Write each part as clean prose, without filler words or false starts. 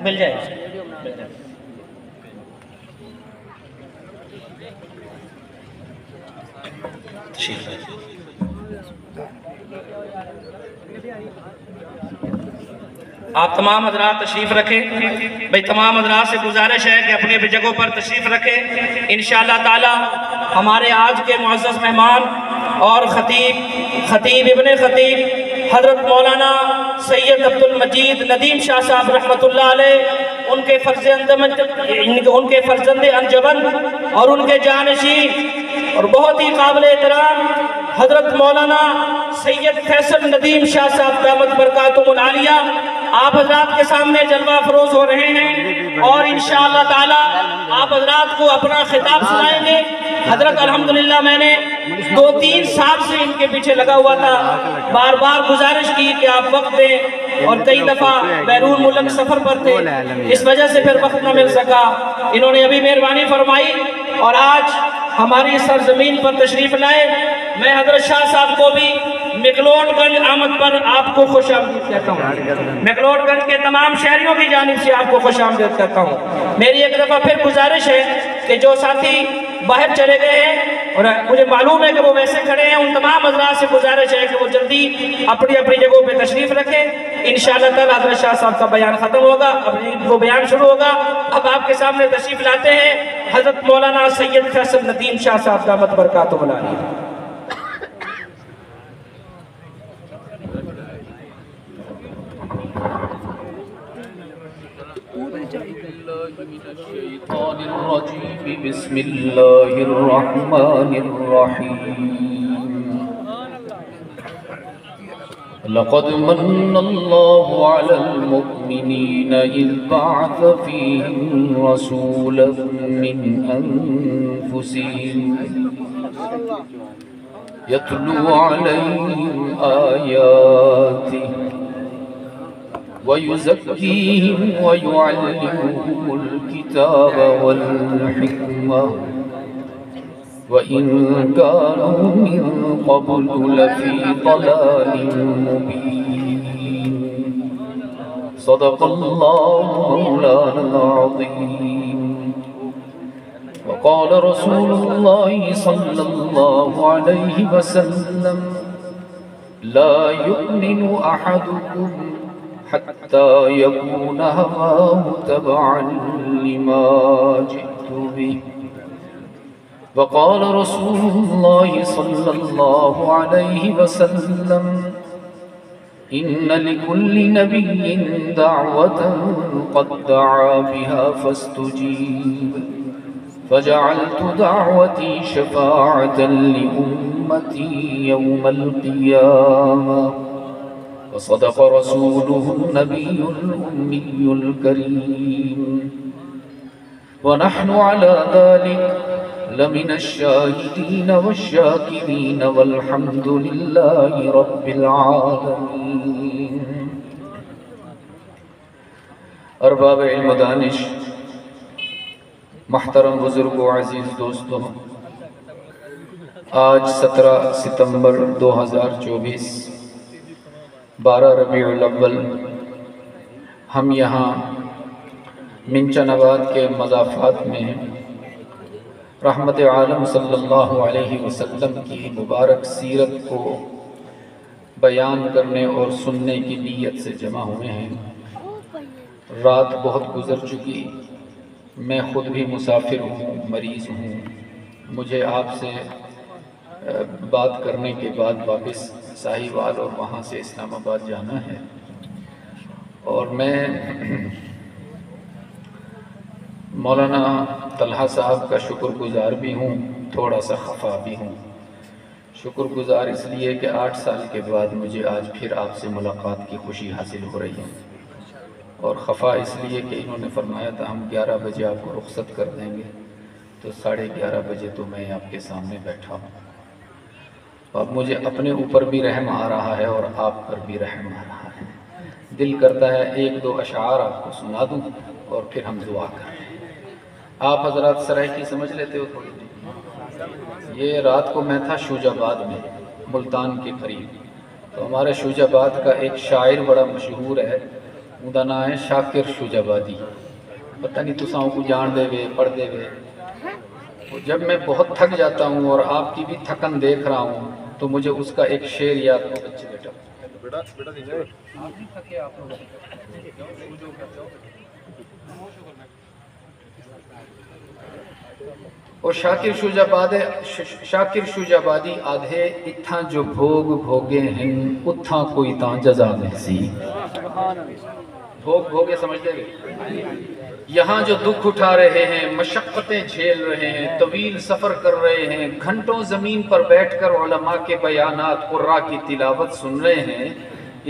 مل جائے آپ تمام حضرات تشریف رکھیں بھئی تمام حضرات سے گزارش ہے کہ اپنے جگہوں پر تشریف رکھیں انشاءاللہ تعالی ہمارے آج کے معزز مہمان اور خطیب ابن خطیب حضرت مولانا سید عبد المجید ندیم شاہ صاحب رحمۃ اللہ علیہ ان کے فرزند انجمن اور ان کے جانشین اور بہت ہی قابل احترام حضرت مولانا سید فیصل ندیم شاہ صاحب دامت برکاتہم العالیہ آپ حضرات کے سامنے جلوہ افروز ہو رہے ہیں اور انشاءاللہ تعالی آپ حضرات کو اپنا خطاب سنائیں گے۔ حضرت الحمدللہ میں نے 2-3 سال سے ان کے پیچھے لگا ہوا تھا، بار بار گزارش کی کہ آپ وقت دیں اور کئی دفعہ بیرون ملک سفر پر تھے، اس وجہ سے پھر وقت نہ مل سکا۔ انہوں نے ابھی مہربانی فرمائی اور آج ہماری سرزمین پر تشریف لائے۔ میں حضرت شاہ صاحب کو بھی مکلوڈ گنج آمد پر آپ کو خوش آمدید کہتا ہوں، مکلوڈ گنج کے تمام شہریوں کی جانب سے آپ کو خوش آمدید کہتا ہوں۔ میری ایک دفعہ پھر گزارش ہے کہ جو ساتھی باہر چلے گئے ہیں اور مجھے معلوم ہے کہ وہ ویسے کھڑے ہیں، ان تمام حضرات سے گزارش ہے کہ وہ جلدی اپنی اپنی جگہوں پہ تشریف رکھیں۔ انشاءاللہ تعالی حضرت شاہ صاحب کا بیان ختم ہوگا، اب وہ بیان شروع ہوگا۔ اب آپ کے سامنے تشریف لاتے ہیں حضرت مولانا سید فیصل ندیم شاہ صاحب دامت برکاتہم العالیہ۔ بسم اللہ الرحمن الرحیم لقد من اللہ علی المؤمنین اذ بعث فیہم رسولا من انفسہم یتلو علیہم آیاتہ وَيُزَكِّيهِمْ وَيُعَلِّمُهُمُ الْكِتَابَ وَالْحِكْمَةَ وَإِن كَانُوا مِن قَبْلُ لَفِي ضَلَالٍ مُبِينٍ صدق اللَّهُ مَوْلَانَا الْعَظِيمُ وقال رسول الله صلى الله عليه وسلم لا يؤمن أحدكم حتى يكون هواه تبعا لما جئت به وقال رسول الله صلى الله عليه وسلم إن لكل نبي دعوة قد دعا بها فاستجيب فجعلت دعوتي شفاعة لأمتي يوم القيامة وصدق رسوله النبي الأمي الكريم ونحن على ذلك لمن الشاهدين والشاكرين والحمد لله رب العالمين۔ ارباب علم دانش، محترم بزرگ و عزیز دوستوں، آج 17 ستمبر 2024 12 ربیع الاول ہم یہاں منچن آباد کے مضافات میں رحمت عالم صلی اللہ علیہ وسلم کی مبارک سیرت کو بیان کرنے اور سننے کی نیت سے جمع ہوئے ہیں۔ رات بہت گزر چکی، میں خود بھی مسافر ہوں، مریض ہوں، مجھے آپ سے بات کرنے کے بعد واپس ساہیوال اور وہاں سے اسلام آباد جانا ہے، اور میں مولانا طلحہ صاحب کا شکر گزار بھی ہوں، تھوڑا سا خفا بھی ہوں۔ شکر گزار اس لیے کہ 8 سال کے بعد مجھے آج پھر آپ سے ملاقات کی خوشی حاصل ہو رہی ہے، اور خفا اس لیے کہ انہوں نے فرمایا تھا ہم 11 بجے آپ کو رخصت کر دیں گے، تو 11:30 بجے تو میں آپ کے سامنے بیٹھا ہوں۔ اب مجھے اپنے اوپر بھی رحم آ رہا ہے اور آپ پر بھی رحم آ رہا ہے۔ دل کرتا ہے 1-2 اشعار آپ کو سنا دوں اور پھر ہم دعا کریں۔ آپ حضرات سرائکی سمجھ لیتے ہو تھوڑی دیر؟ یہ رات کو میں تھا شوج آباد میں، ملتان کے قریب، تو ہمارے شوجاباد کا ایک شاعر بڑا مشہور ہے، اوندا نام ہے شاکر شوجابادی، پتہ نہیں تساں کو جان دے وے پڑھ دے وے۔ جب میں بہت تھک جاتا ہوں اور آپ کی بھی تھکن دیکھ رہا ہوں تو مجھے اس کا ایک شعر یاد ہو۔ بچے بیٹا اور شاکر شوجابادی آدھے اتھاں جو بھوگ بھوگے ہیں اتھاں کوئی تاں جزا ملسی۔ بھوگ بھوگے سمجھتے گئے؟ یہاں جو دکھ اٹھا رہے ہیں، مشقتیں جھیل رہے ہیں، طویل سفر کر رہے ہیں، گھنٹوں زمین پر بیٹھ کر علماء کے بیانات قراء کی تلاوت سن رہے ہیں،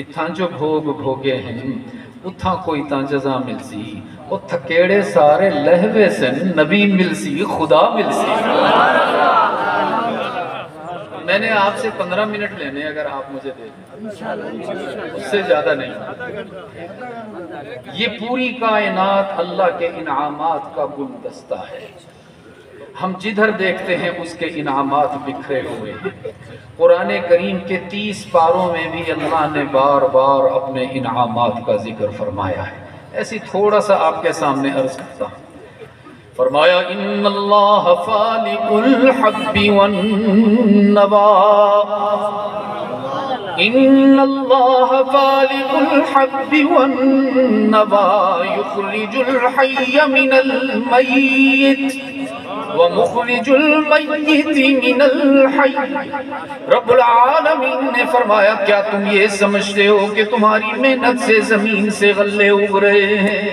اتھاں جو بھوگ بھوگے ہیں اتھاں کوئی تاں جزا ملسی۔ وہ تھکیڑے سارے لہوے سن نبی ملسی خدا ملسی۔ میں نے آپ سے 15 منٹ لینے اگر آپ مجھے دے دیں، اس سے زیادہ نہیں۔ یہ پوری کائنات اللہ کے انعامات کا گلدستہ ہے، ہم جدھر دیکھتے ہیں اس کے انعامات بکھرے ہوئے ہیں۔ قرآن کریم کے 30 پاروں میں بھی اللہ نے بار بار اپنے انعامات کا ذکر فرمایا ہے۔ ایسی تھوڑا سا آپ کے سامنے عرض کرتا ہوں۔ فرمایا ان اللہ فالق الحب والنوا، ان اللہ فالق الحب والنوا یخرج الحی من المیت ومخرج المیت من الحی۔ رب العالمین نے فرمایا کیا تم یہ سمجھتے ہو کہ تمہاری محنت سے زمین سے غلے اگ رہے ہیں؟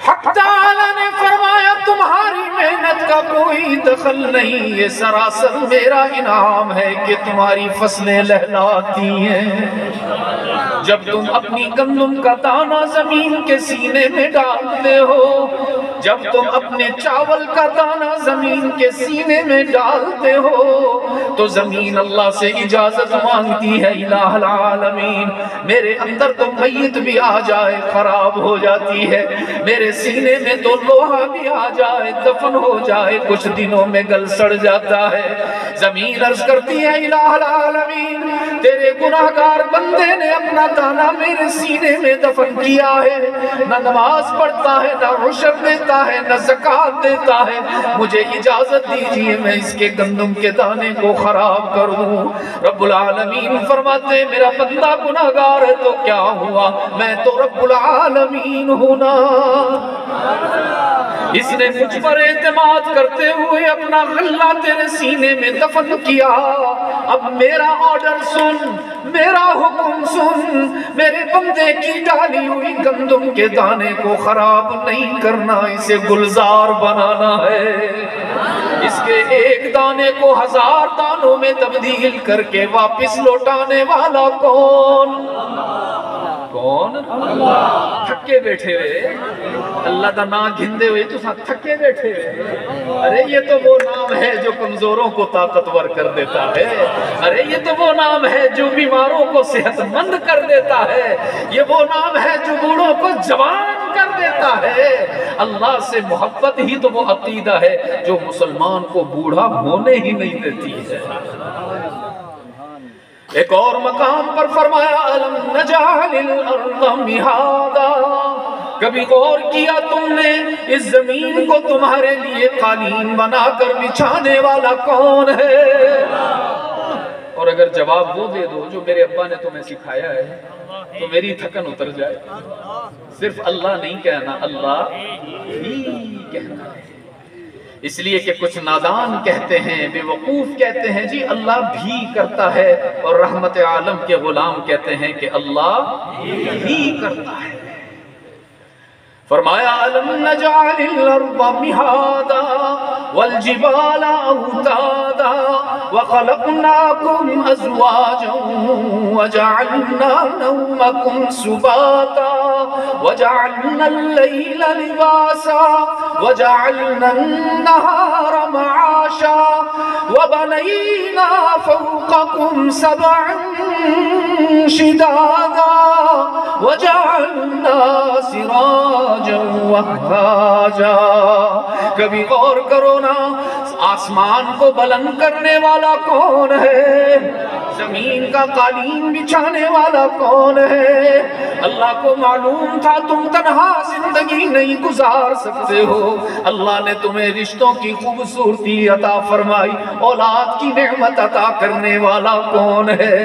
حق تعالی نے فرمایا تمہاری محنت کا کوئی دخل نہیں، یہ سراسر میرا انعام ہے کہ تمہاری فصلیں لہلاتی ہیں۔ جب تم اپنی گندم کا دانہ زمین کے سینے میں ڈالتے ہو، جب تم اپنے چاول کا دانہ زمین کے سینے میں ڈالتے ہو تو زمین اللہ سے اجازت مانگتی ہے، الہ العالمین میرے اندر تو میت بھی آ جائے خراب ہو جاتی ہے، میرے سینے میں تو لوہا بھی آ جائے دفن ہو جائے کچھ دنوں میں گل سڑ جاتا ہے۔ زمین عرض کرتی ہے الہ العالمین تیرے گناہگار بندے نے اپنا دانہ میرے سینے میں دفن کیا ہے، نہ نماز پڑھتا ہے، نہ عشر دیتا ہے، نہ زکوٰۃ دیتا ہے، مجھے اجازت دیجیے میں اس کے گندم کے دانے کو خراب کر دوں۔ رب العالمین فرماتے میرا بندہ گناہگار ہے تو کیا ہوا، میں تو رب العالمین ہوں نا۔ اس نے مجھ پر اعتماد کرتے ہوئے اپنا غلہ تیرے سینے میں دفن کیا، اب میرا آرڈر سن، میرا حکم سن، میرے بندے کی ڈالی ہوئی گندم کے دانے کو خراب نہیں کرنا، اسے گلزار بنانا ہے۔ اس کے ایک دانے کو 1000 دانوں میں تبدیل کر کے واپس لوٹانے والا کون؟ کون؟ تھکے بیٹھے ہوئے اللہ دا نام گھندے ہوئے تو تھکے بیٹھے ہوئے۔ ارے یہ تو وہ نام ہے جو کمزوروں کو طاقتور کر دیتا ہے، ارے یہ تو وہ نام ہے جو بیماروں کو صحت مند کر دیتا ہے، یہ وہ نام ہے جو بوڑھوں کو جوان کر دیتا ہے۔ اللہ سے محبت ہی تو وہ عقیدہ ہے جو مسلمان کو بوڑھا ہونے ہی نہیں دیتی ہے۔ ایک اور مقام پر فرمایا الم نجعل الارض مہادا، کبھی غور کیا تم نے اس زمین کو تمہارے لیے قالین بنا کر بچھانے والا کون ہے؟ اور اگر جواب وہ دے دو جو میرے ابا نے تمہیں سکھایا ہے تو میری تھکن اتر جائے۔ صرف اللہ نہیں کہنا، اللہ ہی کہنا ہے، اس لیے کہ کچھ نادان کہتے ہیں، بے وقوف کہتے ہیں جی اللہ بھی کرتا ہے، اور رحمت عالم کے غلام کہتے ہیں کہ اللہ ہی کرتا ہے۔ فرمایا الم نجعل الارض مہادا والجبال اوتادا وخلقناكم ازواجا وجعلنا نومكم سباتا وجعلنا الليل لباسا وجعلنا النهار معاشا وبنينا فوقكم سبعا شدادا وجعلنا سراجا وهاجا۔ کبھی غور کرو نا، آسمان کو بلند کرنے والا کون ہے؟ زمین کا قالین بچھانے والا کون ہے؟ اللہ کو معلوم تھا تم تنہا زندگی نہیں گزار سکتے ہو، اللہ نے تمہیں رشتوں کی خوبصورتی عطا فرمائی، اولاد کی نعمت عطا کرنے والا کون ہے؟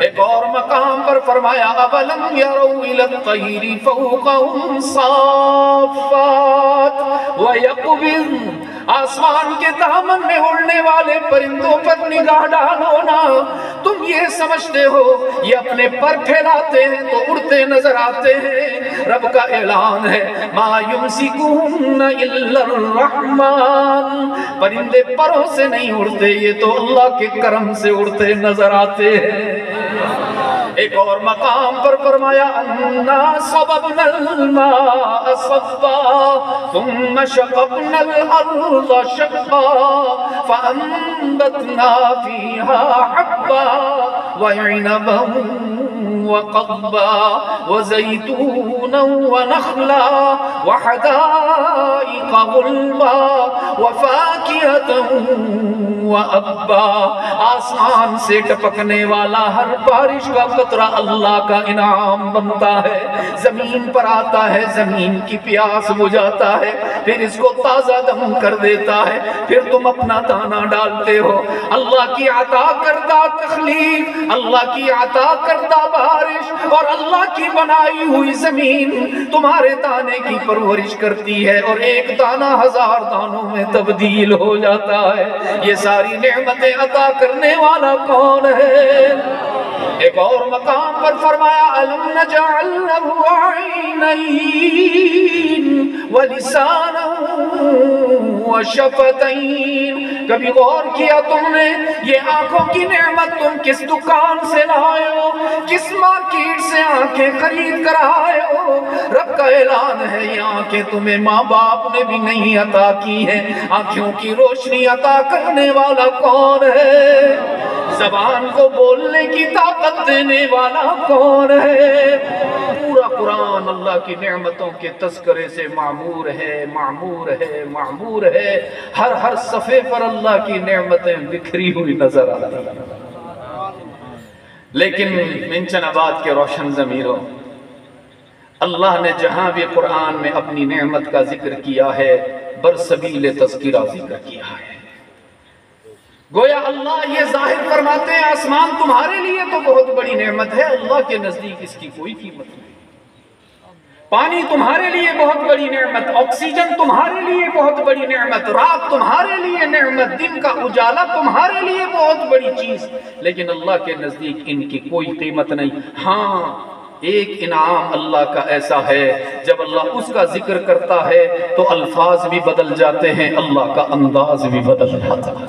ایک اور مقام پر فرمایا اَوَلَمْ يَرَوْا إِلَى الطَّيْرِ فَوْقَهُمْ صَافَّاتٍ وَيَقْبِضْنَ، آسمان کے دامن میں اڑنے والے پرندوں پر نگاہ ڈالو نا، تم یہ سمجھتے ہو یہ اپنے پر پھیلاتے ہیں تو اڑتے نظر آتے ہیں، رب کا اعلان ہے مَا يُمْسِكُهُنَّ إِلَّا الرَّحْمَنُ، پرندے پروں سے نہیں اڑتے، یہ تو اللہ کے کرم سے اڑتے نظر آتے ہیں۔ ایک اور مقام پر فرمایا اَنَّا صَبَبْنَا الْمَاءَ صَبًّا ثُمَّ شَقَقْنَا الْأَرْضَ شَقًّا فَأَنبَتْنَا فِيهَا حَبًّا وَعِنَبًا وَقَضْبًا وَزَيْتُونًا وَنَخْلًا وَحَدَائِقَ غُلْبًا وَفَاكِهَةً وَأَبًّا، آسمان سے ٹپکنے والا ہر بارش کا قطرہ اللہ کا انعام بنتا ہے، زمین پر آتا ہے، زمین کی پیاس بجھاتا ہے، پھر اس کو تازہ دم کر دیتا ہے، پھر تم اپنا دانہ ڈالتے ہو۔ اللہ کی عطا کردہ تخلیق، اللہ کی عطا کردہ بارش اور اللہ کی بنائی ہوئی زمین تمہارے دانے کی پرورش کرتی ہے اور ایک دانہ ہزار دانوں میں تبدیل ہو جاتا ہے۔ یہ ساری نعمتیں عطا کرنے والا کون ہے؟ ایک اور مقام پر فرمایا أَلَمْ نَجْعَلْ لَهُ عَيْنَيْنِ وَلِسَانًا وَشَفَتَيْنِ، کبھی غور کیا تم نے یہ آنکھوں کی نعمت تم کس دکان سے لائے ہو، کس مارکیٹ سے آنکھیں خرید کر آئے ہو؟ رب کا اعلان ہے یہ آنکھیں تمہیں ماں باپ نے بھی نہیں عطا کی ہیں، آنکھوں کی روشنی عطا کرنے والا کون ہے؟ زبان کو بولنے کی طاقت دینے والا کون ہے؟ پورا قرآن اللہ کی نعمتوں کے تذکرے سے معمور ہے، معمور ہے، معمور ہے، ہر صفحے پر اللہ کی نعمتیں بکھری ہوئی نظر آتی ہیں۔ لیکن منچن آباد کے روشن ضمیروں، اللہ نے جہاں بھی قرآن میں اپنی نعمت کا ذکر کیا ہے برسبیل تذکرہ ذکر کیا ہے۔ گویا اللہ یہ ظاہر فرماتے ہیں آسمان تمہارے لیے تو بہت بڑی نعمت ہے، اللہ کے نزدیک اس کی کوئی قیمت نہیں۔ پانی تمہارے لیے بہت بڑی نعمت، آکسیجن تمہارے لیے بہت بڑی نعمت، رات تمہارے لیے نعمت، دن کا اجالا تمہارے لیے بہت بڑی چیز، لیکن اللہ کے نزدیک ان کی کوئی قیمت نہیں۔ ہاں ایک انعام اللہ کا ایسا ہے جب اللہ اس کا ذکر کرتا ہے تو الفاظ بھی بدل جاتے ہیں، اللہ کا انداز بھی بدل جاتا ہے۔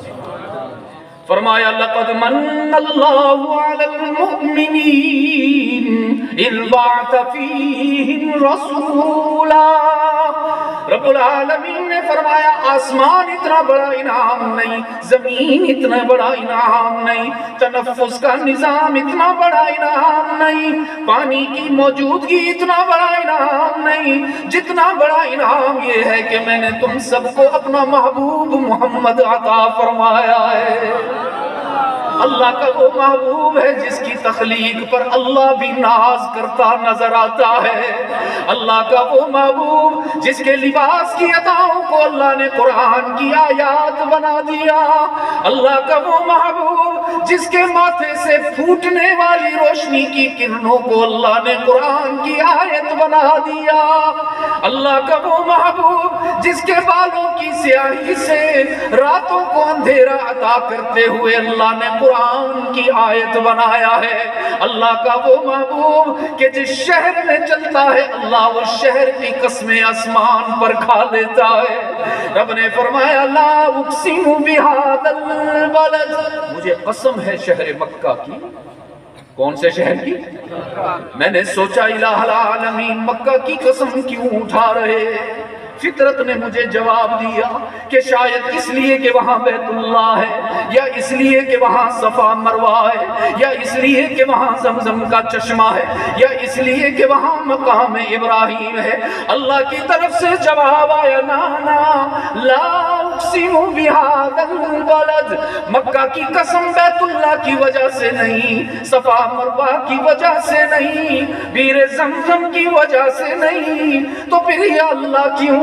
فرمایا لقد من اللہ علی المؤمنین اذ بعث فیہم رسولا، رب العالمین نے فرمایا آسمان اتنا بڑا انعام نہیں، زمین اتنا بڑا انعام نہیں، تنفس کا نظام اتنا بڑا انعام نہیں، پانی کی موجودگی اتنا بڑا انعام نہیں، جتنا بڑا انعام یہ ہے کہ میں نے تم سب کو اپنا محبوب محمد عطا فرمایا ہے۔ اللہ کا وہ محبوب ہے جس کی تخلیق پر اللہ بھی ناز کرتا نظر آتا ہے، اللہ کا وہ محبوب جس کے لباس کی عطاؤں کو اللہ نے قرآن کی آیات بنا دیا، اللہ کا وہ محبوب جس کے ماتھے سے پھوٹنے والی روشنی کی کرنوں کو اللہ نے قرآن کی آیت بنا دیا، اللہ کا وہ محبوب جس کے بالوں کی سیاہی سے راتوں کو اندھیرا عطا کرتے ہوئے اللہ نے قرآن کی آیت بنایا ہے، اللہ کا وہ محبوب کہ جس شہر میں چلتا ہے اللہ اس شہر کی قسمیں آسمان پر کھا لیتا ہے۔ رب نے فرمایا لا اقسم بہذا البلد، مجھے قسم ہے شہر مکہ کی۔ کون سے شہر کی؟ میں نے سوچا الہ العالمین مکہ کی قسم کیوں اٹھا رہے؟ فطرت نے مجھے جواب دیا کہ شاید اس لیے کہ وہاں بیت اللہ ہے، یا اس لیے کہ وہاں صفا مروہ ہے، یا اس لیے کہ وہاں زمزم کا چشمہ ہے، یا اس لیے کہ وہاں مقام ابراہیم ہے۔ اللہ کی طرف سے جواب آیا نانا لا اقسم بہذا البلد، مکہ کی قسم بیت اللہ کی وجہ سے نہیں، صفا مروہ کی وجہ سے نہیں، بیر زمزم کی وجہ سے نہیں، تو پھر یا اللہ کیوں؟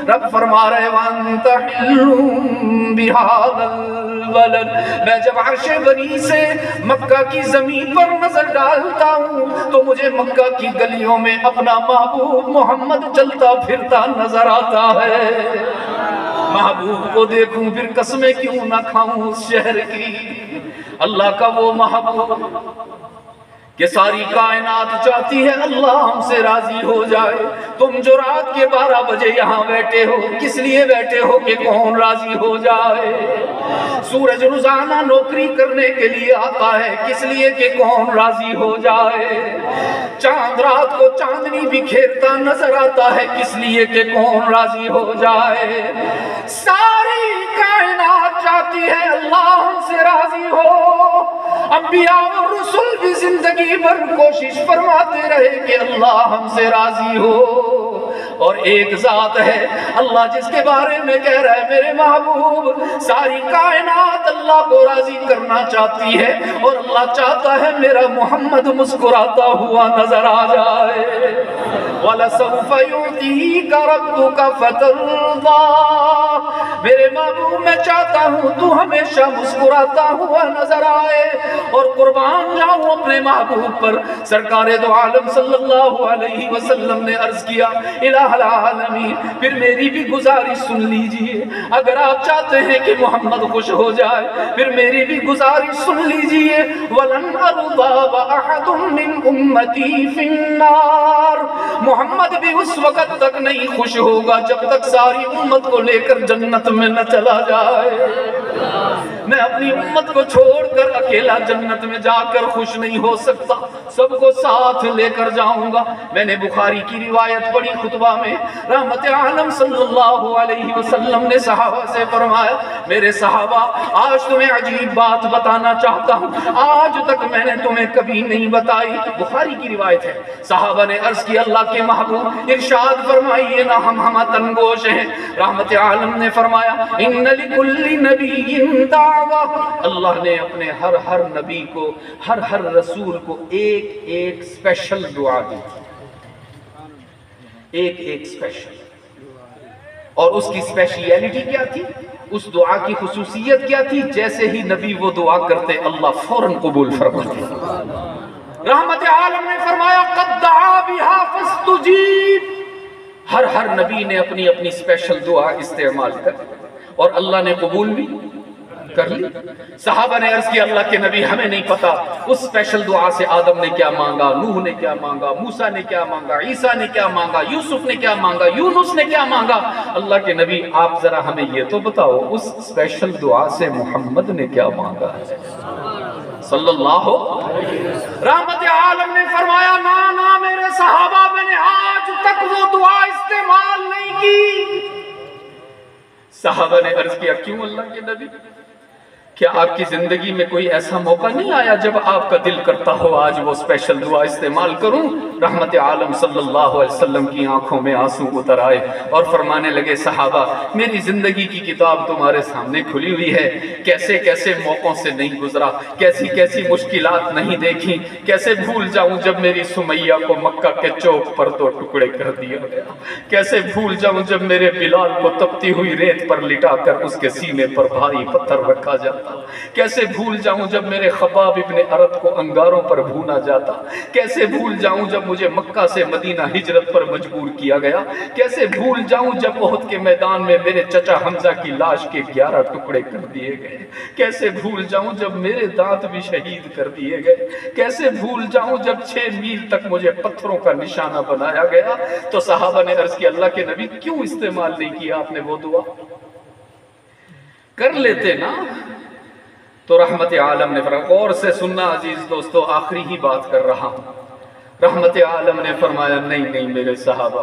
رب فرما رہے وانت حل بہذا البلد، میں جب عرش بری سے مکہ کی زمین پر نظر ڈالتا ہوں تو مجھے مکہ کی گلیوں میں اپنا محبوب محمد چلتا پھرتا نظر آتا ہے۔ محبوب کو دیکھوں پھر قسمیں کیوں نہ کھاؤں اس شہر کی۔ اللہ کا وہ محبوب کہ ساری کائنات چاہتی ہے اللہ ہم سے راضی ہو جائے۔ تم جو رات کے 12 بجے یہاں بیٹھے ہو کس لیے بیٹھے ہو کہ کون راضی ہو جائے؟ سورج روزانہ نوکری کرنے کے لیے آتا ہے کس لیے کہ کون راضی ہو جائے؟ چاند رات کو چاندنی بکھیرتا نظر آتا ہے کس لیے کہ کون راضی ہو جائے؟ ساری کائنات چاہتی ہے اللہ ہم سے راضی ہو۔ انبیاء اور رسول بھی زندگی بھر کوشش فرماتے رہے کہ اللہ ہم سے راضی ہو، اور ایک ذات ہے اللہ جس کے بارے میں کہہ رہا ہے میرے محبوب ساری کائنات اللہ کو راضی کرنا چاہتی ہے، اور اللہ چاہتا ہے میرا محمد مسکراتا ہوا نظر آ جائے۔ وَلَسَوْفَ يُعْطِيكَ رَبُّكَ فَتَرْضَىٰ، میرے محبوب میں چاہتا ہوں تو ہمیشہ مسکراتا ہوا نظر آئے، اور قربان جاؤں اپنے محبوب پر۔ سرکار دو عالم صلی اللہ علیہ وسلم نے عرض کیا الہ العالمین پھر میری بھی گزارش سن لیجئے، اگر آپ چاہتے ہیں کہ محمد خوش ہو جائے پھر میری بھی گزارش سن لیجئے۔ وَلَنْ أَرْضَىٰ وَأَحَدٌ مِّنْ أُمَّتِي فِي النَّارِ، محمد بھی اس وقت تک نہیں خوش ہوگا جب تک ساری امت کو لے کر جنت میں نہ چلا جائے۔ میں اپنی امت کو چھوڑ کر اکیلا جنت میں جا کر خوش نہیں ہو سکتا، سب کو ساتھ لے کر جاؤں گا۔ میں نے بخاری کی روایت پڑھی خطبہ میں، رحمت عالم صلی اللہ علیہ وسلم نے صحابہ سے فرمایا میرے صحابہ آج تمہیں عجیب بات بتانا چاہتا ہوں، آج تک میں نے تمہیں کبھی نہیں بتائی۔ بخاری کی روایت ہے۔ صحابہ نے عرض کی اللہ کے محبوب ارشاد فرمائیے نا، ہم تنگوش ہیں۔ رحمت عالم نے فرمایا ان لکل نبی دعوہ، اللہ نے اپنے ہر نبی کو ہر رسول کو ایک اسپیشل دعا دی تھی، ایک اسپیشل، اور اس کی اسپیشیلٹی کیا تھی؟ اس دعا کی خصوصیت کیا تھی؟ جیسے ہی نبی وہ دعا کرتے اللہ فوراً قبول فرماتے۔ رحمت عالم نے فرمایا قد دعا بها فاستجیب، ہر نبی نے اپنی اسپیشل دعا استعمال کر اور اللہ نے قبول بھی کر لی۔ صحابہ نے عرض کیا اللہ کے نبی ہمیں نہیں پتا اس اسپیشل دعا سے آدم نے کیا مانگا، نوح نے کیا مانگا، موسیٰ نے کیا مانگا، عیسیٰ نے کیا مانگا، یوسف نے کیا مانگا، یونس نے کیا مانگا۔ اللہ کے نبی آپ ذرا ہمیں یہ تو بتاؤ اس اسپیشل دعا سے محمد نے کیا مانگا ہے صلی اللہ رحمت عالم نے فرمایا نا میرے صحابہ میں نے آج تک وہ دعا استعمال نہیں کی۔ صحابہ نے عرض کیا کیوں اللہ کے نبی؟ کیا آپ کی زندگی میں کوئی ایسا موقع نہیں آیا جب آپ کا دل کرتا ہو آج وہ اسپیشل دعا استعمال کروں؟ رحمت عالم صلی اللہ علیہ وسلم کی آنکھوں میں آنسو اتر آئے اور فرمانے لگے صحابہ میری زندگی کی کتاب تمہارے سامنے کھلی ہوئی ہے، کیسے کیسے موقعوں سے نہیں گزرا، کیسی کیسی مشکلات نہیں دیکھی، کیسے بھول جاؤں جب میری سمیہ کو مکہ کے چوک پر دو ٹکڑے کر دیا گیا، کیسے بھول جاؤں جب میرے بلال کو تپتی ہوئی ریت پر لٹا کر اس کے سینے پر بھاری پتھر رکھا جاتا، کیسے بھول جاؤں جب میرے خباب ابن ارت کو انگاروں پر بھونا جاتا، کیسے بھول جاؤں جب مجھے مکہ سے مدینہ ہجرت پر مجبور کیا گیا، کیسے بھول جاؤں جب احد کے میدان میں میرے چچا حمزہ کی لاش کے 11 ٹکڑے کر دیے گئے، کیسے بھول جاؤں جب میرے دانت بھی شہید کر دیے گئے، کیسے بھول جاؤں جب 6 میل تک مجھے پتھروں کا نشانہ بنایا گیا۔ تو صحابہ نے عرض کیا اللہ کے نبی کیوں استعمال نہیں کیا آپ نے وہ دعا؟ کر لیتے نا۔ تو رحمت عالم نے فرمایا غور سے سننا عزیز دوستو، آخری ہی بات کر رہا ہوں۔ رحمت عالم نے فرمایا نہیں میرے صحابہ،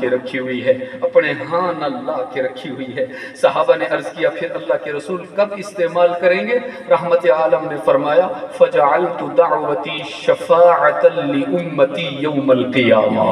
کے رکھی ہوئی ہے، اپنے ہاں اللہ کے رکھی ہوئی ہے۔ صحابہ نے عرض کیا پھر اللہ کے رسول کب استعمال کریں گے؟ رحمت عالم نے فرمایا فجعلت دعوتی شفاعتا لامتی یوم القیامہ،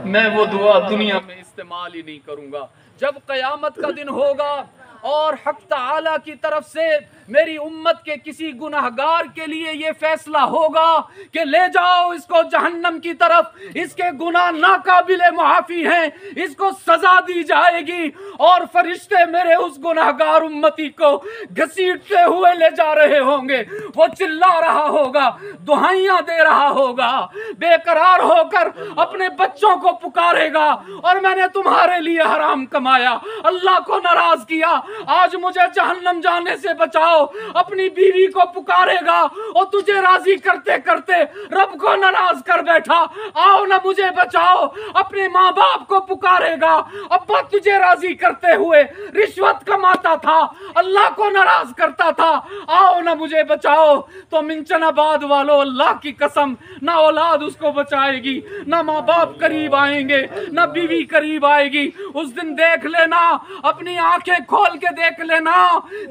میں وہ دعا دنیا میں استعمال ہی نہیں کروں گا، جب قیامت کا دن ہوگا اور حق تعالی کی طرف سے میری امت کے کسی گناہگار کے لیے یہ فیصلہ ہوگا کہ لے جاؤ اس کو جہنم کی طرف، اس کے گناہ ناقابل معافی ہیں، اس کو سزا دی جائے گی، اور فرشتے میرے اس گناہگار امتی کو گھسیٹتے ہوئے لے جا رہے ہوں گے، وہ چلا رہا ہوگا، دہائیاں دے رہا ہوگا، بے قرار ہو کر اپنے بچوں کو پکارے گا اور میں نے تمہارے لیے حرام کمایا، اللہ کو ناراض کیا، آج مجھے جہنم جانے سے بچاؤ، اپنی بیوی کو پکارے گا اور تجھے راضی کرتے کرتے رب کو ناراض کر بیٹھا، آؤ نہ مجھے بچاؤ، اپنے ماں باپ کو پکارے گا، ابا تجھے راضی کرتے ہوئے رشوت کماتا تھا، اللہ کو ناراض کرتا تھا، آؤ نہ مجھے بچاؤ، تو منچن آباد والو اللہ کی قسم نہ اولاد اس کو بچائے گی، نہ ماں باپ قریب آئیں گے، نہ بیوی قریب آئے گی۔ اس دن دیکھ لینا، اپنی آنکھیں کھول کے دیکھ لینا،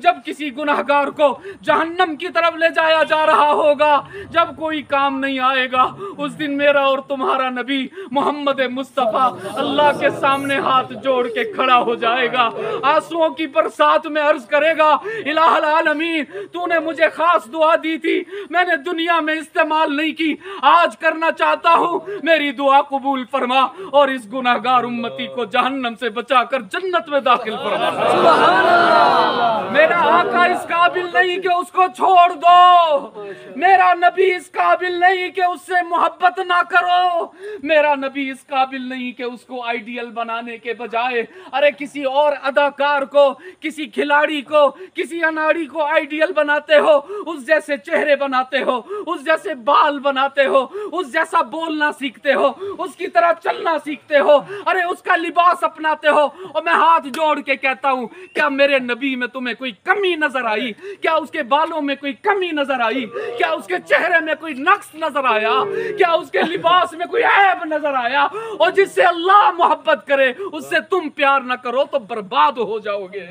جب کسی گناہگار کو جہنم کی طرف لے جایا جا رہا ہوگا، جب کوئی کام نہیں آئے گا، اس دن میرا اور تمہارا نبی محمد مصطفیٰ اللہ کے سامنے ہاتھ جوڑ کے کھڑا ہو جائے گا، آنسوؤں کی برسات میں عرض کرے گا الہ العالمین تو نے مجھے خاص دعا دی تھی، میں نے دنیا میں استعمال نہیں کی، آج کرنا چاہتا ہوں، میری دعا قبول فرما اور اس گناہگار امتی کو جہنم سے بچا کر جنت میں داخل فرما۔ سبحان اللہ، میرا آقا اس قابل نہیں کہ اس کو چھوڑ دو، میرا نبی اس قابل نہیں کہ اس سے محبت نہ کرو، میرا نبی اس قابل نہیں کہ اس کو آئیڈیل بنانے کے بجائے ارے کسی اور اداکار کو، کسی کھلاڑی کو، کسی اناڑی کو آئیڈیل بناتے ہو، اس جیسے چہرے بناتے ہو، اس جیسے بال بناتے ہو، اس جیسا بولنا سیکھتے ہو، اس کی طرح چلنا سیکھتے ہو، ارے اس کا لباس اپناتے ہو، اور میں ہاتھ جوڑ کے کہتا ہوں کیا میرے نبی میں تمہیں کوئی کمی نظر آئی؟ کیا اس کے بالوں میں کوئی کمی نظر آئی؟ کیا اس کے چہرے میں کوئی نقص نظر آیا؟ کیا اس کے لباس میں کوئی عیب نظر آیا؟ اور جس سے اللہ محبت کرے اس سے تم پیار نہ کرو تو برباد ہو جاؤ گے،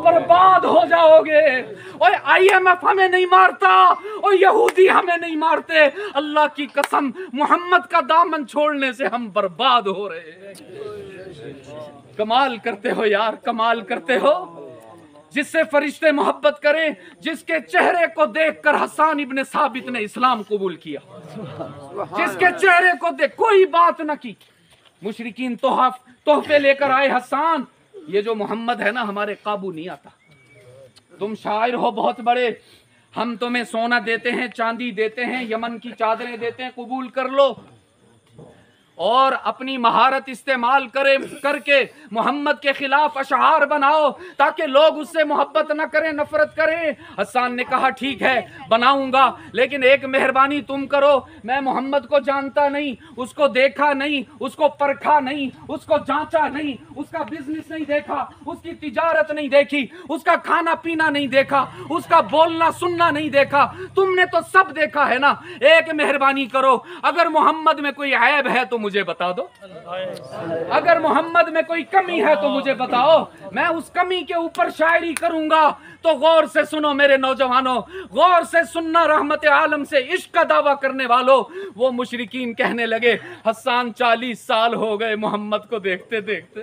برباد ہو جاؤ گے۔ اور IMF ہمیں نہیں مارتا، اور یہودی ہمیں نہیں مارتے، اللہ کی قسم محمد کا دامن چھوڑنے سے ہم برباد ہو رہے ہیں۔ کمال کرتے ہو یار، کمال کرتے ہو، جس سے فرشتے محبت کریں، جس کے چہرے کو دیکھ کر حسان ابن ثابت نے اسلام قبول کیا، جس کے چہرے کو دیکھ کوئی بات نہ کی، مشرکین تحفے لے کر آئے، حسان یہ جو محمد ہے نا ہمارے قابو نہیں آتا، تم شاعر ہو بہت بڑے، ہم تمہیں سونا دیتے ہیں، چاندی دیتے ہیں، یمن کی چادریں دیتے ہیں، قبول کر لو، اور اپنی مہارت استعمال کر کے محمد کے خلاف اشعار بناؤ تاکہ لوگ اس سے محبت نہ کریں، نفرت کریں۔ حسان نے کہا ٹھیک ہے بناؤں گا، لیکن ایک مہربانی تم کرو، میں محمد کو جانتا نہیں، اس کو دیکھا نہیں، اس کو پرکھا نہیں، اس کو جانچا نہیں، اس کا بزنس نہیں دیکھا، اس کی تجارت نہیں دیکھی، اس کا کھانا پینا نہیں دیکھا، اس کا بولنا سننا نہیں دیکھا، تم نے تو سب دیکھا ہے نا، ایک مہربانی کرو، اگر محمد میں کوئی عیب ہے تو مجھے بتا دو، اگر محمد میں کوئی کمی ہے تو مجھے بتاؤ، میں اس کمی کے اوپر شاعری کروں گا۔ تو غور سے سنو میرے نوجوانوں، غور سے سننا رحمت عالم سے عشق کا دعویٰ کرنے والوں، وہ مشرکین کہنے لگے حسان 40 سال ہو گئے محمد کو دیکھتے دیکھتے،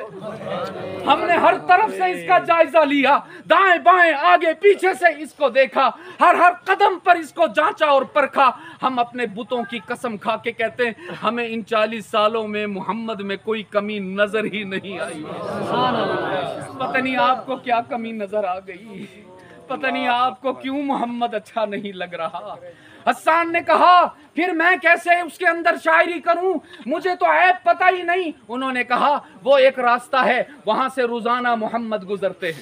ہم نے ہر طرف سے اس کا جائزہ لیا، دائیں بائیں آگے پیچھے سے اس کو دیکھا، ہر قدم پر اس کو جانچا اور پرکھا، ہم اپنے بتوں کی قسم کھا کے کہتے ہیں ہمیں ان 40 سالوں میں محمد میں کوئی کمی نظر ہی نہیں آئی۔ پتہ نہیں آپ کو کیا کمی نظر آ گئی، پتہ نہیں آپ کو کیوں محمد اچھا نہیں لگ رہا۔ حسان نے کہا پھر میں کیسے اس کے اندر شاعری کروں، مجھے تو عیب پتہ ہی نہیں۔ انہوں نے کہا وہ ایک راستہ ہے، وہاں سے روزانہ محمد گزرتے ہیں،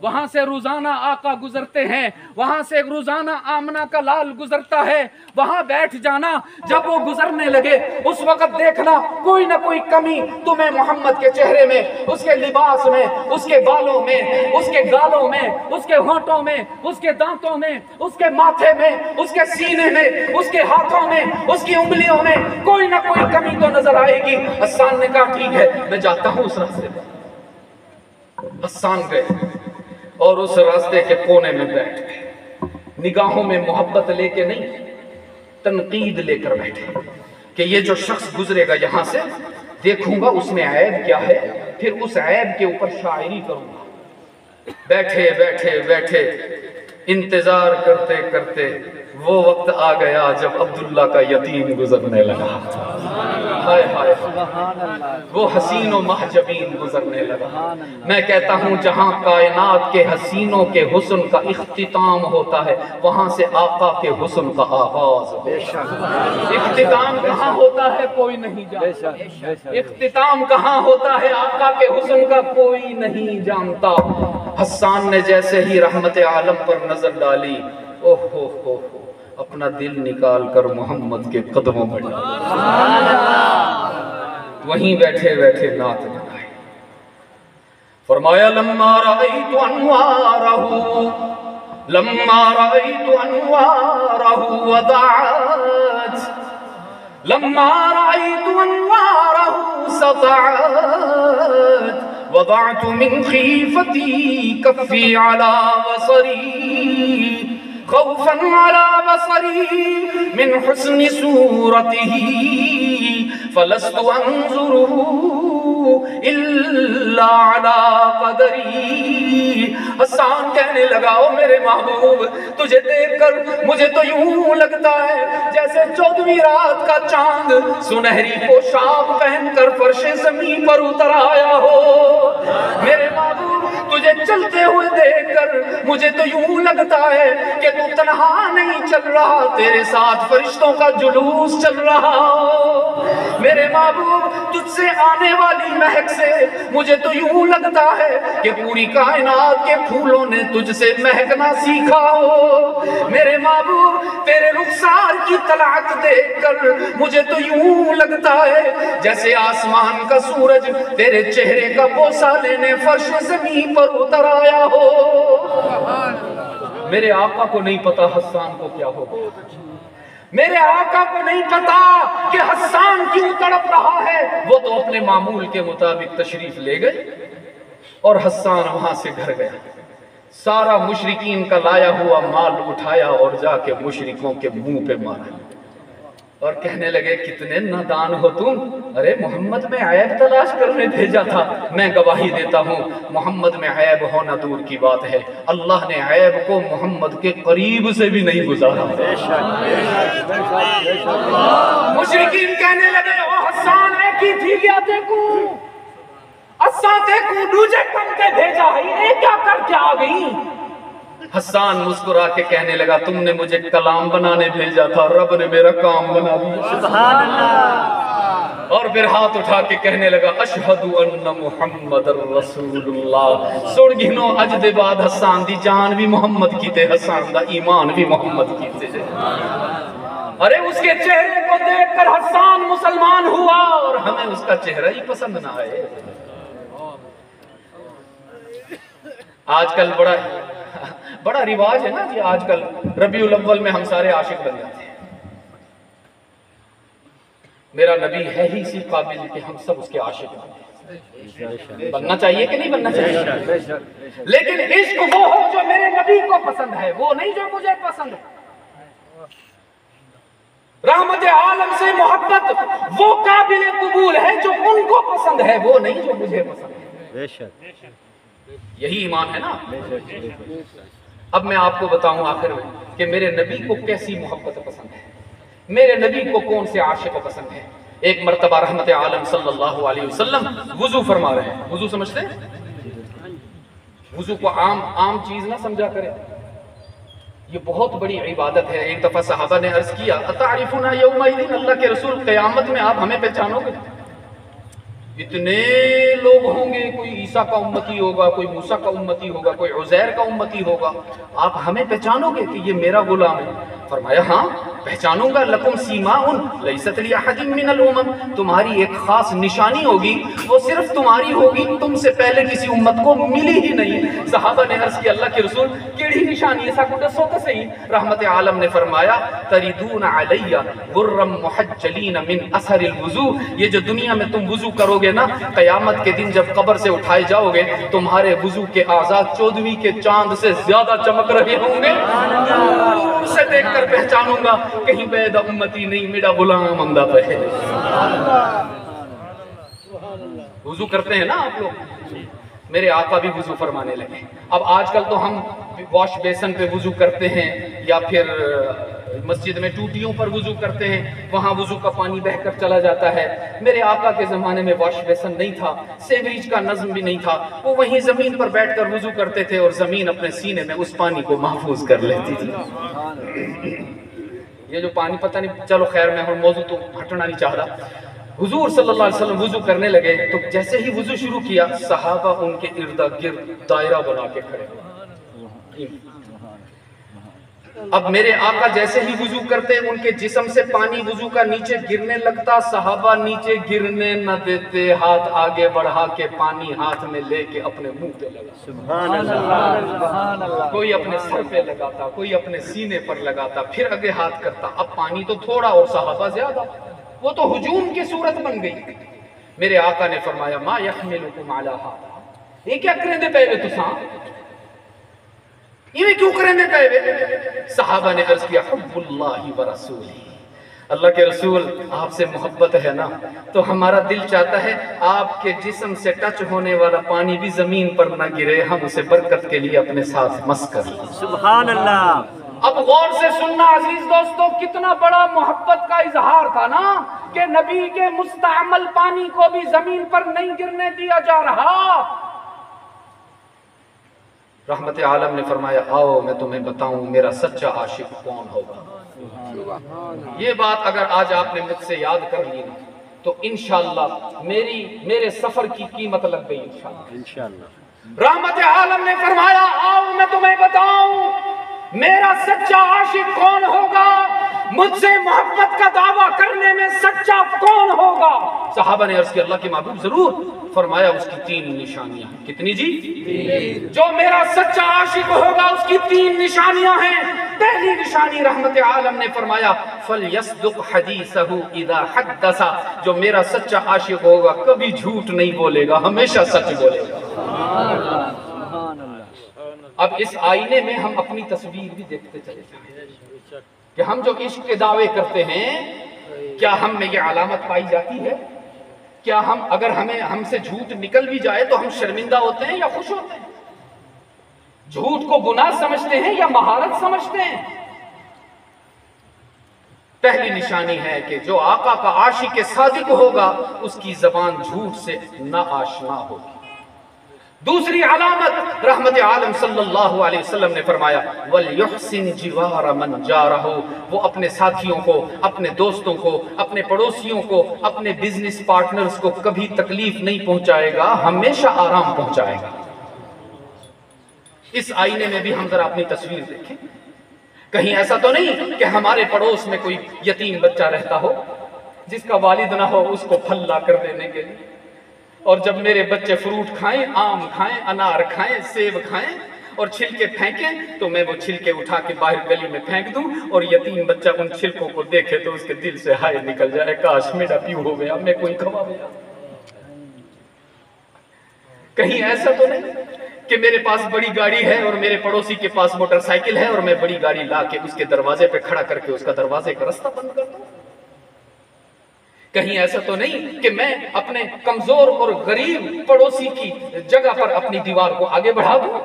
وہاں سے روزانہ آقا گزرتے ہیں، وہاں سے روزانہ آمنہ کا لال گزرتا ہے، وہاں بیٹھ جانا، جب وہ گزرنے لگے اس وقت دیکھنا کوئی نہ کوئی کمی تمہیں محمد کے چہرے میں، اس کے لباس میں، اس کے بالوں میں، اس کے گالوں میں، اس کے ہونٹوں میں، اس کے دانتوں میں، اس کے ماتھے میں، اس کے سینے میں، اس کے ہاتھوں میں، اس کی انگلیوں میں کوئی نہ کوئی کمی تو نظر آئے گی۔ حسان نے کہا ٹھیک ہے میں جاتا ہوں اس راستے پر۔ حسان گئے اور اس راستے کے کونے میں بیٹھ گئے، نگاہوں میں محبت لے کے نہیں، تنقید لے کر بیٹھے کہ یہ جو شخص گزرے گا یہاں سے، دیکھوں گا اس میں عیب کیا ہے، پھر اس عیب کے اوپر شاعری کروں گا۔ بیٹھے بیٹھے بیٹھے انتظار کرتے کرتے وہ وقت آ گیا جب عبداللہ کا یتیم گزرنے لگا، ہائے ہائے وہ حسین و محجبین گزرنے لگا۔ میں کہتا ہوں جہاں کائنات کے حسینوں کے حسن کا اختتام ہوتا ہے وہاں سے آقا کے حسن کا آغاز ہوتا ہے۔ اختتام کہاں ہوتا ہے کوئی نہیں جانتا، اختتام کہاں ہوتا ہے آقا کے حسن کا کوئی نہیں جانتا۔ حسان نے جیسے ہی رحمت عالم پر نظر ڈالی، اوہ ہو اپنا دل نکال کر محمد کے قدموں پر وہیں بیٹھے بیٹھے نعت گائی۔ فرمایا لما رأیت انوارہ، لما رأیت انوارہ وضعت، لما رأیت انوارہ سطعت، وضعت من خیفتی کفی علی بصری، خوفا على بصري من حسن صورته فلست انظره الا على قدری۔ حسان کہنے لگا او میرے محبوب تجھے دیکھ کر مجھے تو یوں لگتا ہے جیسے 14ویں رات کا چاند سنہری پوشاک پہن کر فرش زمین پر اتر آیا ہو۔ میرے محبوب تجھے چلتے ہوئے دیکھ کر مجھے تو یوں لگتا ہے کہ تو تنہا نہیں چل رہا، تیرے ساتھ فرشتوں کا جلوس چل رہا ہو۔ میرے محبوب تجھ سے آنے والی مہک سے مجھے تو یوں لگتا ہے کہ پوری کائنات کے پھولوں نے تجھ سے مہکنا سیکھا ہو۔ میرے محبوب تیرے رخسار کی طلعت دیکھ کر مجھے تو یوں لگتا ہے جیسے آسمان کا سورج تیرے چہرے کا بوسہ لینے فرش زمین پر اتر آیا ہو۔ میرے آقا کو نہیں پتا حسان کو کیا ہوگا، میرے آقا کو نہیں پتا کہ حسان کیوں تڑپ رہا ہے۔ وہ تو اپنے معمول کے مطابق تشریف لے گئے اور حسان وہاں سے گھر گیا، سارا مشرکین کا لایا ہوا مال اٹھایا اور جا کے مشرکوں کے منہ پہ مارا اور کہنے لگے کتنے نادان ہو تم، ارے محمد میں عیب تلاش کرنے بھیجا تھا۔ میں گواہی دیتا ہوں محمد میں عیب ہونا دور کی بات ہے، اللہ نے عیب کو محمد کے قریب سے بھی نہیں گزارا۔ مشرکین کہنے لگے او حسان ہے کی تھی گیا تے کو اساں تے کو دوجے کم تے بھیجا ہے، یہ کیا کر کے آ گئی؟ حسان مسکرا کے کہنے لگا تم نے مجھے کلام بنانے بھیجا تھا، رب نے میرا کام بنا دیا۔ سبحان اللہ۔ اور پھر ہاتھ اٹھا کے کہنے لگا اشہد ان محمد رسول اللہ۔ سڑ گھنو اج دے بعد حسان دی جان بھی محمد کی تے، حسان دا ایمان بھی محمد کی تے۔ ارے اس کے چہرے کو دیکھ کر حسان مسلمان ہوا اور ہمیں اس کا چہرہ ہی پسند نہ آئے۔ آج کل بڑا رواج ہے نا جی، آج کل ربیع الاول میں ہم سارے عاشق بن جاتے ہیں۔ میرا نبی ہے ہی اسی قابل کہ ہم سب اس کے عاشق بنیں۔ بننا چاہیے کہ نہیں بننا چاہیے؟ لیکن عشق وہ ہو جو میرے نبی کو پسند ہے، وہ نہیں جو مجھے پسند ہے۔ رحمت عالم سے محبت وہ قابل قبول ہے جو ان کو پسند ہے، وہ نہیں جو مجھے پسند ہے۔ یہی ایمان ہے نا۔ اب میں آپ کو بتاؤں آخر میں کہ میرے نبی کو کیسی محبت پسند ہے، میرے نبی کو کون سے عاشق پسند ہے۔ ایک مرتبہ رحمت عالم صلی اللہ علیہ وسلم وضو فرما رہے ہیں، وضو سمجھتے ہیں؟ وضو کو عام چیز نہ سمجھا کرے، یہ بہت بڑی عبادت ہے۔ ایک دفعہ صحابہ نے عرض کیا اتعرفنا یومئذ، اللہ کے رسول قیامت میں آپ ہمیں پہچانو گے؟ اتنے لوگ ہوں گے کوئی عیسیٰ کا امتی ہوگا, کوئی موسیٰ کا امتی ہوگا, کوئی عزیر کا امتی ہوگا, آپ ہمیں پہچانو گے کہ یہ میرا غلام ہے؟ فرمایا ہاں پہچانوں گا. لکم سیماؤن لیست لاحد من الامم, تمہاری ایک خاص نشانی ہوگی, وہ صرف تمہاری ہوگی, تم سے پہلے کسی امت کو ملی ہی نہیں. صحابہ نے عرض کی اللہ کے رسول کیڑی نشانی ایسا کو دسو تو صحیح. رحمت عالم نے فرمایا تریدون علی غرم محجلین من اثر الوضو, یہ جو دنیا میں تم وضو کرو گے نا, قیامت کے دن جب قبر سے اٹھائے جاؤ گے تمہارے وضو کے اعضاء 14ویں کے چاند سے زیادہ چمک رہے ہوں گے. اسے دیکھ کر پہچانوں گا کہیں بیدہ امتی نہیں, میرا غلام اندہ پہ ہے. وضو کرتے ہیں نا آپ لوگ, میرے آقا بھی وضو فرمانے لگے. اب آج کل تو ہم واش بیسن پہ وضو کرتے ہیں یا پھر مسجد میں ٹوٹیوں پر وضو کرتے ہیں, وہاں وضو کا پانی بہہ کر چلا جاتا ہے. میرے آقا کے زمانے میں واش بیسن نہیں تھا, سیوریج کا نظم بھی نہیں تھا, وہ وہیں زمین پر بیٹھ کر وضو کرتے تھے اور زمین اپنے سینے میں اس پانی کو محفوظ کر لیتی تھی. یہ جو پانی پتہ نہیں, چلو خیر میں اور موضوع تو ہٹنا نہیں چاہ رہا. حضور صلی اللہ علیہ وسلم وضو کرنے لگے تو جیسے ہی وضو شروع کیا صحابہ ان کے ارد گرد دائرہ بنا کے کھڑے. اب میرے آقا جیسے ہی وضو کرتے ان کے جسم سے پانی وضو کا نیچے گرنے لگتا, صحابہ نیچے گرنے نہ دیتے, ہاتھ آگے بڑھا کے پانی ہاتھ میں لے کے اپنے منہ پہ لگا. سبحان اللہ. کوئی اپنے سر پہ لگاتا, کوئی اپنے سینے پر لگاتا, پھر آگے ہاتھ کرتا. اب پانی تو تھوڑا اور صحابہ زیادہ, وہ تو ہجوم کی صورت بن گئی. میرے آقا نے فرمایا ما یحملکم علی ھذا, یہ کیا کریں دے پہلے تساں, یہ کیوں کریں دے پہلے؟ صحابہ نے عرض کیا حب اللہ ورسولہ, اللہ کے رسول آپ سے محبت ہے نا تو ہمارا دل چاہتا ہے آپ کے جسم سے ٹچ ہونے والا پانی بھی زمین پر نہ گرے, ہم اسے برکت کے لیے اپنے ساتھ مس کر لیں. سبحان اللہ. اب غور سے سننا عزیز دوستو, کتنا بڑا محبت کا اظہار تھا نا کہ نبی کے مستعمل پانی کو بھی زمین پر نہیں گرنے دیا جا رہا. رحمت عالم نے فرمایا آؤ میں تمہیں بتاؤں میرا سچا عاشق کون ہوگا. یہ بات اگر آج آپ نے مجھ سے یاد کر لی نا تو انشاءاللہ میرے سفر کی قیمت لگ گئی انشاءاللہ. رحمت عالم نے فرمایا آؤ میں تمہیں بتاؤں میرا سچا عاشق کون ہوگا, مجھ سے محبت کا دعویٰ کرنے میں سچا کون ہوگا. صحابہ نے عرض کیا اللہ کے محبوب ضرور. فرمایا اس کی 3 نشانیاں. کتنی جی؟ 3. جو میرا سچا عاشق ہوگا اس کی 3 نشانیاں ہیں. پہلی نشانی رحمت عالم نے فرمایا فَلْيَصْدُقْ حَدِيثَهُ إِذَا حَدَّثَ, جو میرا سچا عاشق ہوگا کبھی جھوٹ نہیں بولے گا, ہمیشہ سچ بولے گا. اب اس آئینے میں ہم اپنی تصویر بھی دیکھتے چلے جائیں کہ ہم جو عشق کے دعوے کرتے ہیں کیا ہم میں یہ علامت پائی جاتی ہے؟ کیا ہم اگر ہم سے جھوٹ نکل بھی جائے تو ہم شرمندہ ہوتے ہیں یا خوش ہوتے ہیں؟ جھوٹ کو گناہ سمجھتے ہیں یا مہارت سمجھتے ہیں؟ پہلی نشانی ہے کہ جو آقا کا عاشق صادق ہوگا اس کی زبان جھوٹ سے نہ آشنا ہوگی. دوسری علامت رحمت عالم صلی اللہ علیہ وسلم نے فرمایا وَلْيُحْسِنْ جِوَارَ مَنْ جَارَهُ, وہ اپنے ساتھیوں کو, اپنے دوستوں کو, اپنے پڑوسیوں کو, اپنے بزنس پارٹنرز کو کبھی تکلیف نہیں پہنچائے گا, ہمیشہ آرام پہنچائے گا. اس آئینے میں بھی ہم ذرا اپنی تصویر دیکھیں. کہیں ایسا تو نہیں کہ ہمارے پڑوس میں کوئی یتیم بچہ رہتا ہو جس کا والد نہ ہو اس کو پھل لا کر دینے کے لیے, اور جب میرے بچے فروٹ کھائیں, آم کھائیں, انار کھائیں, سیب کھائیں اور چھلکے پھینکیں تو میں وہ چھلکے اٹھا کے باہر گلی میں پھینک دوں اور یتیم بچہ ان چھلکوں کو دیکھے تو اس کے دل سے ہائے نکل جائے کاش میرا پیو ہو گیا, میں کوئی کھوا گیا. کہیں ایسا تو نہیں کہ میرے پاس بڑی گاڑی ہے اور میرے پڑوسی کے پاس موٹر سائیکل ہے اور میں بڑی گاڑی لا کے اس کے دروازے پہ کھڑا کر کے اس کا دروازے کا راستہ بند کر دوں. کہیں ایسا تو نہیں کہ میں اپنے کمزور اور غریب پڑوسی کی جگہ پر اپنی دیوار کو آگے بڑھا دوں.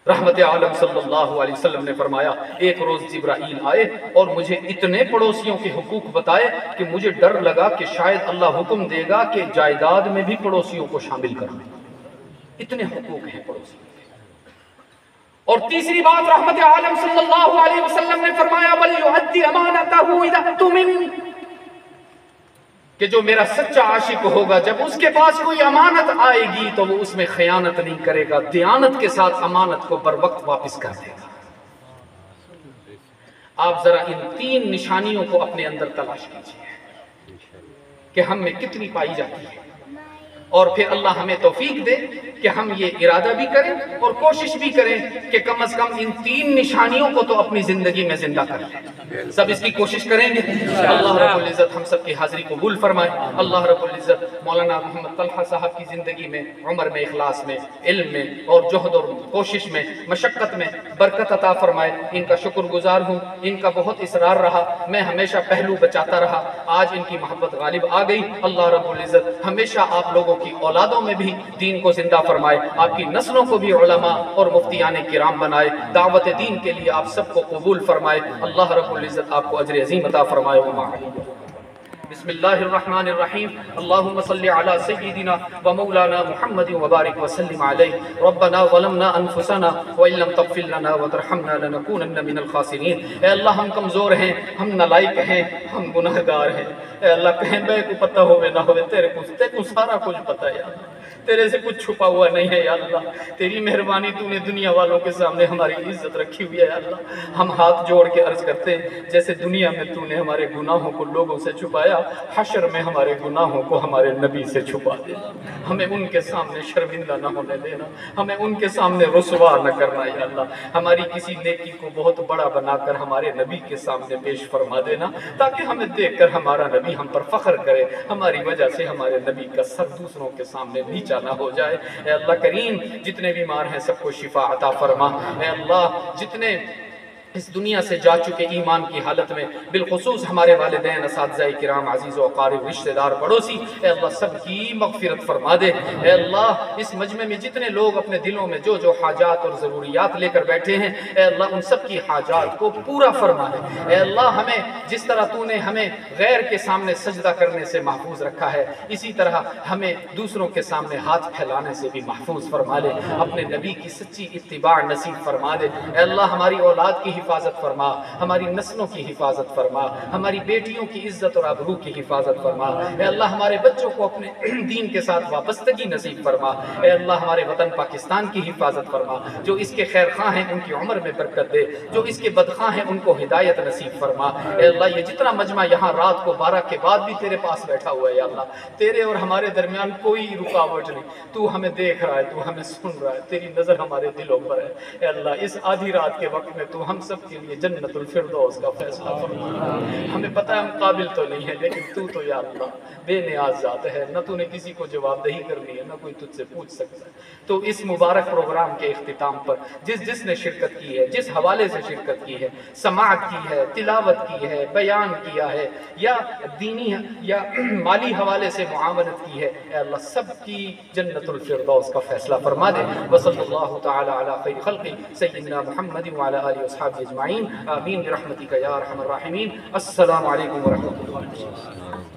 رحمت عالم صلی اللہ علیہ وسلم نے فرمایا ایک روز جبرائیل آئے اور مجھے اتنے پڑوسیوں کے حقوق بتائے کہ مجھے ڈر لگا کہ شاید اللہ حکم دے گا کہ جائیداد میں بھی پڑوسیوں کو شامل کر لیں. اتنے حقوق ہیں پڑوسیوں. اور تیسری بات رحمت عالم صلی اللہ علیہ وسلم نے فرمایا وَلْيُؤَدِّ أَمَانَتَهُ إِذَا اؤْتُمِنَ, کہ جو میرا سچا عاشق ہوگا جب اس کے پاس کوئی امانت آئے گی تو وہ اس میں خیانت نہیں کرے گا، دیانت کے ساتھ امانت کو بر وقت واپس کر دے گا۔ آپ ذرا ان 3 نشانیوں کو اپنے اندر تلاش کیجئے کہ ہم میں کتنی پائی جاتی ہے، اور پھر اللہ ہمیں توفیق دے کہ ہم یہ ارادہ بھی کریں اور کوشش بھی کریں کہ کم از کم ان 3 نشانیوں کو تو اپنی زندگی میں زندہ کر لیں۔ سب اس کی کوشش کریں گے۔ اللہ رب العزت ہم سب کی حاضری قبول فرمائے۔ اللہ رب العزت مولانا محمد طلحہ صاحب کی زندگی میں، عمر میں، اخلاص میں، علم میں اور جہد اور کوشش میں، مشقت میں برکت عطا فرمائے۔ ان کا شکر گزار ہوں، ان کا بہت اصرار رہا، میں ہمیشہ پہلو بچاتا رہا، آج ان کی محبت غالب آ گئی۔ اللہ رب العزت ہمیشہ آپ لوگوں کی اولادوں میں بھی دین کو زندہ فرمائے، آپ کی نسلوں کو بھی علماء اور مفتیان کرام بنائے، دعوت دین کے لیے آپ سب کو قبول فرمائے۔ اللہ رب العزت آپ کو اجر عظیم عطا فرمائے۔ بسم اللہ الرحمن الرحیم، اللہم صلی علی سیدنا و مولانا محمد وبارک وسلم علیہ۔ ربنا ظلمنا انفسنا وان لم تغفر لنا وترحمنا لنکونن من الخاسرین۔ اے اللہ ہم کمزور ہیں، ہم نالائق ہیں، ہم گناہگار ہیں۔ اے اللہ کہیں میں کو پتہ ہوئے نہ ہوئے تیرے کو سارا کچھ پتہ ہے، تیرے سے کچھ چھپا ہوا نہیں ہے یا اللہ۔ تیری مہربانی تو نے دنیا والوں کے سامنے ہماری عزت رکھی ہوئی ہے یا اللہ۔ ہم ہاتھ جوڑ کے عرض کرتے ہیں جیسے دنیا میں تو نے ہمارے گناہوں کو لوگوں سے چھپایا، حشر میں ہمارے گناہوں کو ہمارے نبی سے چھپا دینا، ہمیں ان کے سامنے شرمندہ نہ ہونے دینا، ہمیں ان کے سامنے رسوا نہ کرنا یا اللہ۔ ہماری کسی نیکی کو بہت بڑا بنا کر ہمارے نبی کے سامنے پیش فرما دینا تاکہ ہمیں دیکھ کر ہمارا نبی ہم پر فخر کرے، ہماری وجہ سے ہمارے نبی کا سر دوسروں کے سامنے نیچا نہ ہو جائے۔ اے اللہ کریم جتنے بیمار ہیں سب کو شفا عطا فرما۔ اے اللہ جتنے اس دنیا سے جا چکے ایمان کی حالت میں، بالخصوص ہمارے والدین، اساتذہ کرام، عزیز و اقارب، رشتہ دار، پڑوسی، اے اللہ سب کی مغفرت فرما دے۔ اے اللہ اس مجمع میں جتنے لوگ اپنے دلوں میں جو حاجات اور ضروریات لے کر بیٹھے ہیں، اے اللہ ان سب کی حاجات کو پورا فرما دے۔ اے اللہ ہمیں جس طرح تو نے ہمیں غیر کے سامنے سجدہ کرنے سے محفوظ رکھا ہے، اسی طرح ہمیں دوسروں کے سامنے ہاتھ پھیلانے سے بھی محفوظ فرما لے۔ اپنے نبی کی سچی اتباع نصیب فرما دے۔ اے اللہ ہماری اولاد کی حفاظت فرما، ہماری نسلوں کی حفاظت فرما، ہماری بیٹیوں کی عزت اور آبرو کی حفاظت فرما۔ اے اللہ ہمارے بچوں کو اپنے دین کے ساتھ وابستگی نصیب فرما۔ اے اللہ ہمارے وطن پاکستان کی حفاظت فرما، جو اس کے خیر خواہ ہیں ان کی عمر میں برکت دے، جو اس کے بدخواہ ہیں ان کو ہدایت نصیب فرما۔ اے اللہ یہ جتنا مجمع یہاں رات کو 12 کے بعد بھی تیرے پاس بیٹھا ہوا ہے یا اللہ، تیرے اور ہمارے درمیان کوئی رکاوٹ نہیں، تو ہمیں دیکھ رہا ہے، تو ہمیں سن رہا ہے، تیری نظر ہمارے دلوں پر ہے۔ اے اللہ اس آدھی رات کے وقت میں تو ہم سب کے لیے جنت الفردوس کا فیصلہ فرما۔ ہمیں پتہ ہے ہم قابل تو نہیں ہے، لیکن تو یا اللہ بے نیاز ذات ہے، نہ تو نے کسی کو جواب دہی کرنی ہے، نہ کوئی تجھ سے پوچھ سکتا ہے۔ تو اس مبارک پروگرام کے اختتام پر جس نے شرکت کی ہے، جس حوالے سے شرکت کی ہے، سماعت کی ہے، تلاوت کی ہے، بیان کیا ہے، یا دینی یا مالی حوالے سے معاونت کی ہے، اے اللہ سب کی جنت الفردوس کا فیصلہ فرما دے۔ وصلی اللہ تعالی علی خیر خلق سیدنا محمد وعلی آلہ وصحبہ اجمعین، آمین برحمتک یا ارحم الراحمین۔ السلام علیکم ورحمۃ اللہ۔